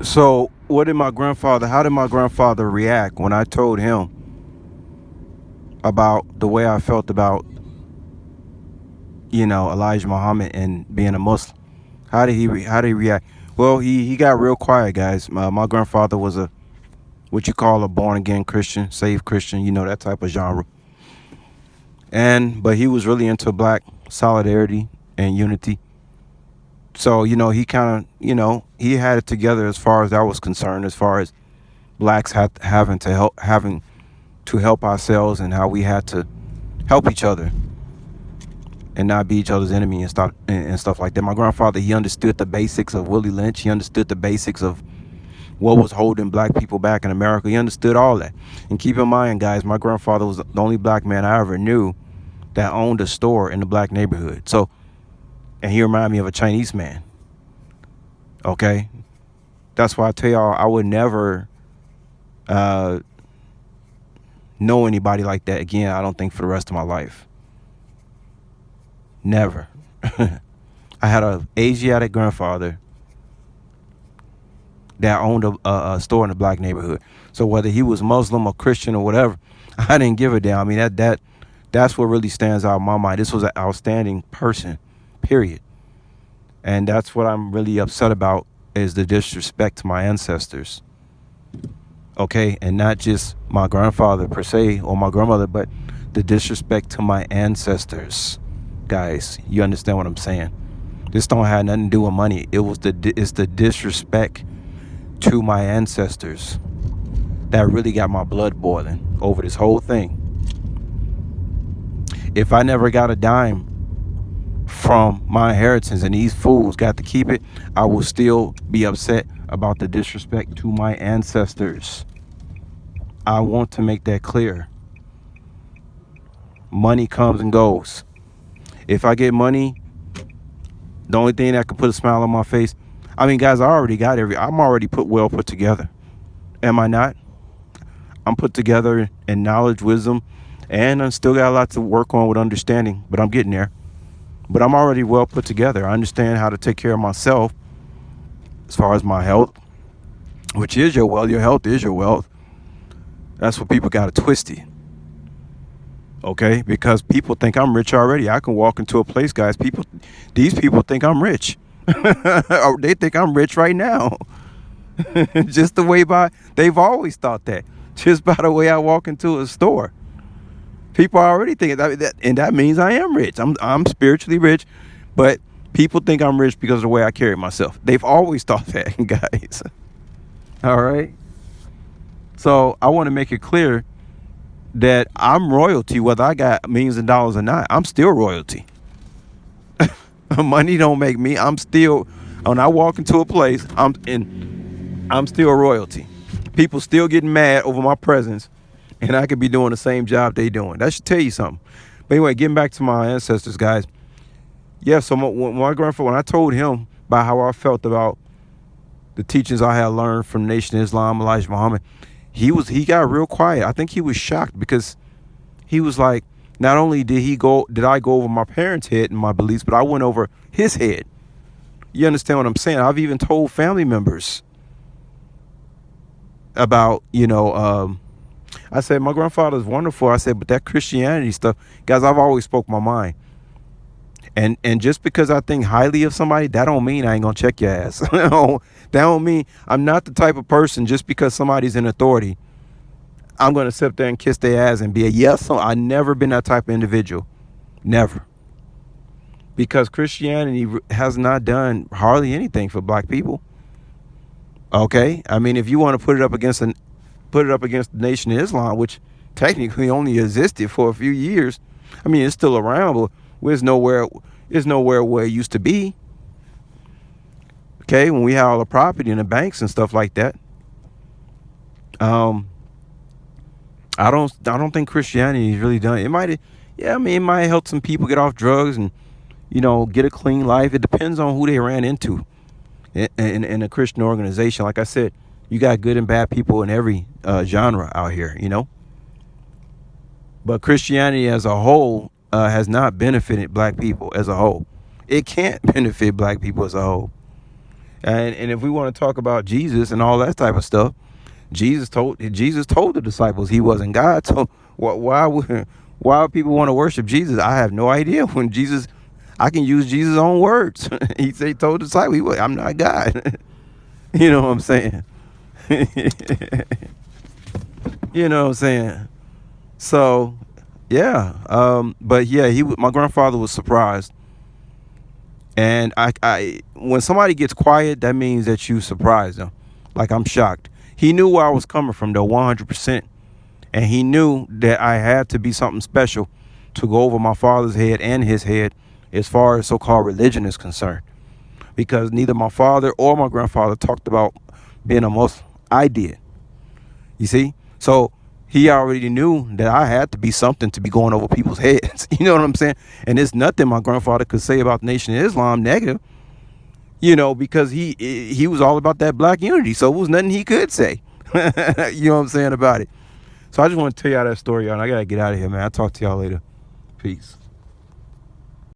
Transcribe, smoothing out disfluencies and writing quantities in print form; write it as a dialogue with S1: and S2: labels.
S1: So, how did my grandfather react when I told him about the way I felt about, Elijah Muhammad and being a Muslim? How did he react? Well, he got real quiet, guys. My grandfather was a what you call a born again Christian, saved Christian, that type of genre. But he was really into black solidarity and unity. So, he kind of, he had it together as far as that was concerned, as far as blacks having to help ourselves and how we had to help each other and not be each other's enemy and stuff like that. My grandfather, he understood the basics of Willie Lynch. He understood the basics of what was holding black people back in America. He understood all that. And keep in mind, guys, my grandfather was the only black man I ever knew that owned a store in the black neighborhood. So, and he reminded me of a Chinese man. Okay, that's why I tell y'all I would never uh, know anybody like that again. I don't think for the rest of my life. Never. I had an Asiatic grandfather that owned a store in the black neighborhood. So whether he was Muslim or Christian or whatever, I didn't give a damn. I mean that's what really stands out in my mind. This was an outstanding person, period. And that's what I'm really upset about is the disrespect to my ancestors. Okay, and not just my grandfather per se or my grandmother, but the disrespect to my ancestors. Guys, you understand what I'm saying? This don't have nothing to do with money. It's the disrespect to my ancestors that really got my blood boiling over this whole thing. If I never got a dime from my inheritance and these fools got to keep it, I will still be upset about the disrespect to my ancestors. I want to make that clear. Money comes and goes. If I get money, the only thing that can put a smile on my face, I mean, guys, I'm already put together. Am I not? I'm put together in knowledge, wisdom, and I still got a lot to work on with understanding, but I'm getting there. But I'm already well put together. I understand how to take care of myself as far as my health, which is your wealth. Your health is your wealth. That's what people got it twisted. Okay? Because people think I'm rich already. I can walk into a place, guys. These people think I'm rich. Or they think I'm rich right now. Just the way they've always thought that. Just by the way I walk into a store. People are already thinking that, and that means I am rich. I'm spiritually rich, but people think I'm rich because of the way I carry myself. They've always thought that, guys. All right. So I want to make it clear that I'm royalty, whether I got millions of dollars or not. I'm still royalty. Money don't make me. When I walk into a place, I'm still royalty. People still getting mad over my presence. And I could be doing the same job they doing. That should tell you something. But anyway, getting back to my ancestors, guys. Yeah, so my grandfather, when I told him about how I felt about the teachings I had learned from the Nation of Islam, Elijah Muhammad, he got real quiet. I think he was shocked because he was like, not only did I go over my parents' head and my beliefs, but I went over his head. You understand what I'm saying? I've even told family members about, I said, my grandfather's wonderful. I said, but that Christianity stuff, guys, I've always spoke my mind. And just because I think highly of somebody, that don't mean I ain't gonna check your ass. That don't mean I'm not the type of person just because somebody's in authority, I'm gonna sit there and kiss their ass and be a yes. I've never been that type of individual. Never. Because Christianity has not done hardly anything for black people. Okay? I mean, if you want to put it up against the Nation of Islam, which technically only existed for a few years. I mean, it's still around, but it's nowhere where it used to be. Okay, when we had all the property in the banks and stuff like that. I don't think Christianity has really done it. It might help some people get off drugs and get a clean life. It depends on who they ran into in a Christian organization. Like I said, you got good and bad people in every genre out here, But Christianity as a whole has not benefited black people as a whole. It can't benefit black people as a whole. And if we want to talk about Jesus and all that type of stuff, Jesus told the disciples he wasn't God. So why would people want to worship Jesus? I have no idea. When Jesus, I can use Jesus' own words. He told the disciples, I'm not God. You know what I'm saying? You know what I'm saying? So, yeah. But yeah, my grandfather was surprised. And when somebody gets quiet, that means that you surprised them. Like, I'm shocked. He knew where I was coming from, though, 100%. And he knew that I had to be something special to go over my father's head and his head as far as so-called religion is concerned. Because neither my father or my grandfather talked about being a Muslim. I did. You see? So he already knew that I had to be something to be going over people's heads. You know what I'm saying? And there's nothing my grandfather could say about the Nation of Islam negative, because he was all about that black unity. So it was nothing he could say. You know what I'm saying about it? So I just want to tell y'all that story, y'all. And I got to get out of here, man. I'll talk to y'all later. Peace.